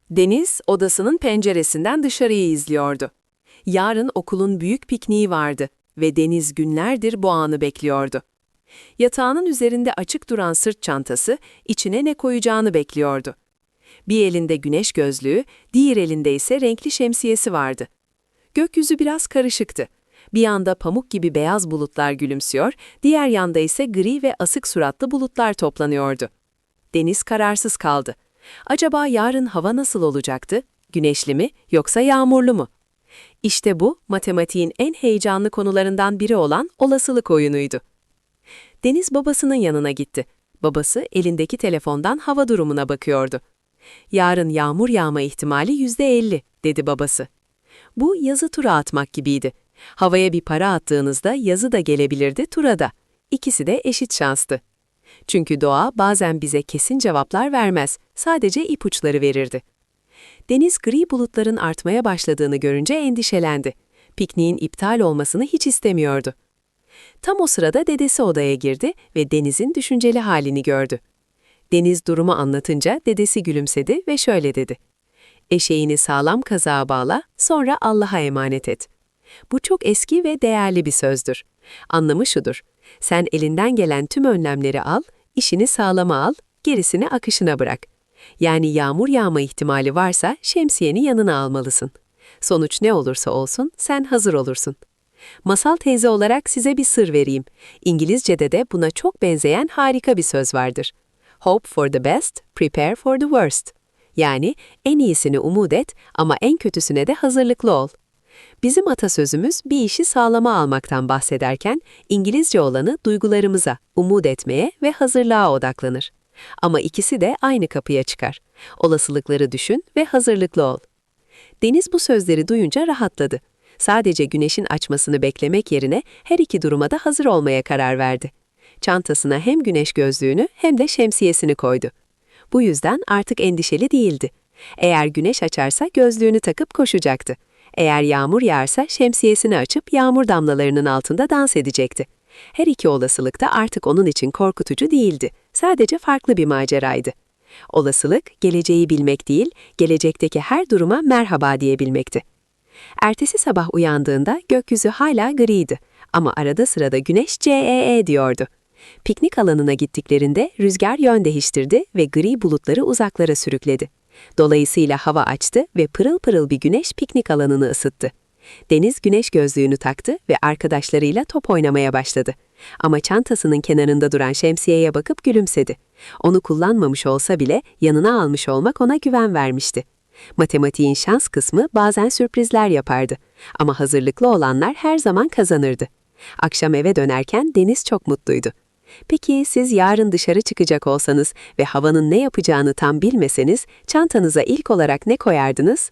Deniz, odasının penceresinden dışarıyı izliyordu. Yarın okulun büyük pikniği vardı ve Deniz günlerdir bu anı bekliyordu. Yatağının üzerinde açık duran sırt çantası, içine ne koyacağını bekliyordu. Bir elinde güneş gözlüğü, diğer elinde ise renkli şemsiyesi vardı. Gökyüzü biraz karışıktı. Bir yanda pamuk gibi beyaz bulutlar gülümsüyor, diğer yanda ise gri ve asık suratlı bulutlar toplanıyordu. Deniz kararsız kaldı. Acaba yarın hava nasıl olacaktı? Güneşli mi yoksa yağmurlu mu? İşte bu, matematiğin en heyecanlı konularından biri olan olasılık oyunuydu. Deniz babasının yanına gitti. Babası elindeki telefondan hava durumuna bakıyordu. "Yarın yağmur yağma ihtimali %50, dedi babası. Bu yazı tura atmak gibiydi. Havaya bir para attığınızda yazı da gelebilirdi, tura da. İkisi de eşit şanstı. Çünkü doğa bazen bize kesin cevaplar vermez, sadece ipuçları verirdi. Deniz gri bulutların artmaya başladığını görünce endişelendi. Pikniğin iptal olmasını hiç istemiyordu. Tam o sırada dedesi odaya girdi ve Deniz'in düşünceli halini gördü. Deniz durumu anlatınca dedesi gülümsedi ve şöyle dedi: "Eşeğini sağlam kazığa bağla, sonra Allah'a emanet et." Bu çok eski ve değerli bir sözdür. Anlamı şudur: sen elinden gelen tüm önlemleri al, işini sağlama al, gerisini akışına bırak. Yani yağmur yağma ihtimali varsa şemsiyeni yanına almalısın. Sonuç ne olursa olsun sen hazır olursun. Masal teyze olarak size bir sır vereyim. İngilizce'de de buna çok benzeyen harika bir söz vardır. Hope for the best, prepare for the worst. Yani en iyisini umut et ama en kötüsüne de hazırlıklı ol. Bizim atasözümüz bir işi sağlama almaktan bahsederken İngilizce olanı duygularımıza, umut etmeye ve hazırlığa odaklanır. Ama ikisi de aynı kapıya çıkar. Olasılıkları düşün ve hazırlıklı ol. Deniz bu sözleri duyunca rahatladı. Sadece güneşin açmasını beklemek yerine her iki duruma da hazır olmaya karar verdi. Çantasına hem güneş gözlüğünü hem de şemsiyesini koydu. Bu yüzden artık endişeli değildi. Eğer güneş açarsa gözlüğünü takıp koşacaktı. Eğer yağmur yağarsa şemsiyesini açıp yağmur damlalarının altında dans edecekti. Her iki olasılık da artık onun için korkutucu değildi. Sadece farklı bir maceraydı. Olasılık, geleceği bilmek değil, gelecekteki her duruma merhaba diyebilmekti. Ertesi sabah uyandığında gökyüzü hala griydi ama arada sırada güneş CEE diyordu. Piknik alanına gittiklerinde rüzgar yön değiştirdi ve gri bulutları uzaklara sürükledi. Dolayısıyla hava açtı ve pırıl pırıl bir güneş piknik alanını ısıttı. Deniz güneş gözlüğünü taktı ve arkadaşlarıyla top oynamaya başladı. Ama çantasının kenarında duran şemsiyeye bakıp gülümsedi. Onu kullanmamış olsa bile yanına almış olmak ona güven vermişti. Matematiğin şans kısmı bazen sürprizler yapardı. Ama hazırlıklı olanlar her zaman kazanırdı. Akşam eve dönerken Deniz çok mutluydu. Peki siz yarın dışarı çıkacak olsanız ve havanın ne yapacağını tam bilmeseniz, çantanıza ilk olarak ne koyardınız?